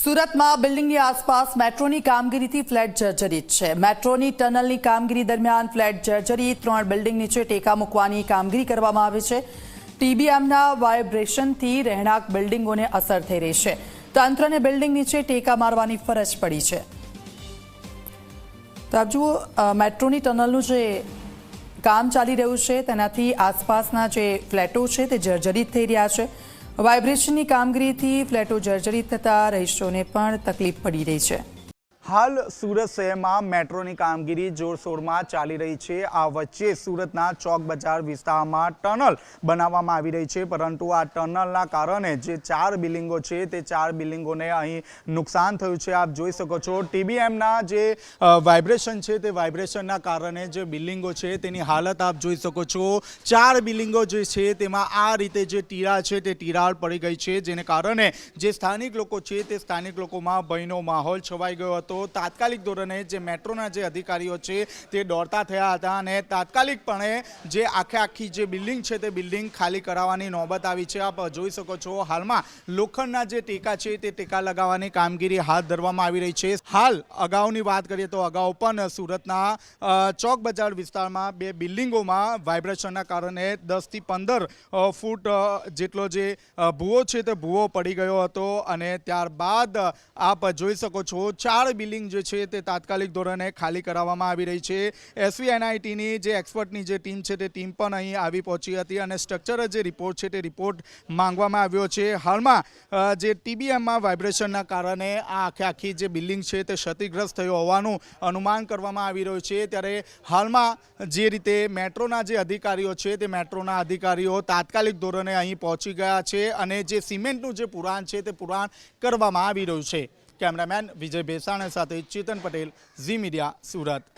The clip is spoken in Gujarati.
સુરતમાં બિલ્ડિંગની આસપાસ મેટ્રોની કામગીરીથી ફ્લેટ જર્જરિત છે। મેટ્રોની ટનલની કામગીરી દરમિયાન ફ્લેટ જર્જરિત, 3 બિલ્ડિંગ નીચે ટેકા મૂકવાની કામગીરી કરવામાં આવી છે। ટીબીએમના વાઇબ્રેશનથી રહેણાંક બિલ્ડિંગોને અસર થઈ રહી છે। તંત્રને બિલ્ડિંગ નીચે ટેકા મારવાની ફરજ પડી છે। તો આપ જુઓ, મેટ્રોની ટનલનું જે કામ ચાલી રહ્યું છે તેનાથી આસપાસના જે ફ્લેટો છે તે જર્જરિત થઈ રહ્યા છે। વાઇબ્રેશનની કામગીરીથી ફ્લેટો જર્જરિત થતા રહીશોને પણ તકલીફ પડી રહી છે। હાલ સુરત શહેરમાં મેટ્રોની કામગીરી જોરશોરમાં ચાલી રહી છે। આ વચ્ચે સુરતના ચોક બજાર વિસ્તારમાં ટનલ બનાવવામાં આવી રહી છે, પરંતુ આ ટનલના કારણે જે 4 બિલ્ડિંગો છે તે 4 બિલ્ડિંગોને અહીં નુકસાન થયું છે। આપ જોઈ શકો છો, ટીબીએમના જે વાઇબ્રેશન છે તે વાઇબ્રેશનના કારણે જે બિલ્ડિંગો છે તેની હાલત આપ જોઈ શકો છો। 4 બિલ્ડિંગો જે છે તેમાં આ રીતે જે તિરાડ છે તે તિરાડ પડી ગઈ છે, જેને કારણે જે સ્થાનિક લોકો છે તે સ્થાનિક લોકોમાં ભયનો માહોલ છવાઈ ગયો હતો। તાત્કાલિક ધોરણે જે મેટ્રોના જે અધિકારીઓ છે તે દોડતા થયા હતા અને તાત્કાલિકપણે જે આખી જે બિલ્ડિંગ છે તે બિલ્ડિંગ ખાલી કરાવવાની નોબત આવી છે। આપ જોઈ શકો છો, હાલમાં લોખંડના જે ટેકા છે તે ટેકા લગાવવાની કામગીરી હાથ ધરવામાં આવી રહી છે। હાલ અગાઉની વાત કરીએ તો અગાઉ પણ સુરતના ચોક બજાર વિસ્તારમાં 2 બિલ્ડિંગોમાં વાઇબ્રેશનના કારણે 10 થી 15 ફૂટ જેટલો જે ભૂવો છે તે ભૂવો પડી ગયો હતો અને ત્યારબાદ આપ જોઈ શકો છો 4 બિલ્ડિંગ જે છે તે તાત્કાલિક ધોરણે ખાલી કરાવવામાં આવી રહી છે। એસવીએનઆઈટીની જે એક્સપર્ટની જે ટીમ છે તે ટીમ પણ અહીં આવી પહોંચી હતી અને સ્ટ્રક્ચરલ જે રિપોર્ટ છે તે રિપોર્ટ માંગવામાં આવ્યો છે। હાલમાં જે ટીબીએમમાં વાઇબ્રેશનના કારણે આ આખી જે બિલ્ડિંગ છે તે ક્ષતિગ્રસ્ત થયો હોવાનું અનુમાન કરવામાં આવી રહ્યું છે। ત્યારે હાલમાં જે રીતે મેટ્રોના જે અધિકારીઓ છે તે મેટ્રોના અધિકારીઓ તાત્કાલિક ધોરણે અહીં પહોંચી ગયા છે અને જે સિમેન્ટનું જે પુરાણ છે તે પુરાણ કરવામાં આવી રહ્યું છે। કેમેરામેન વિજય બેસાણા સાથે ચેતન પટેલ, ઝી મીડિયા, સુરત।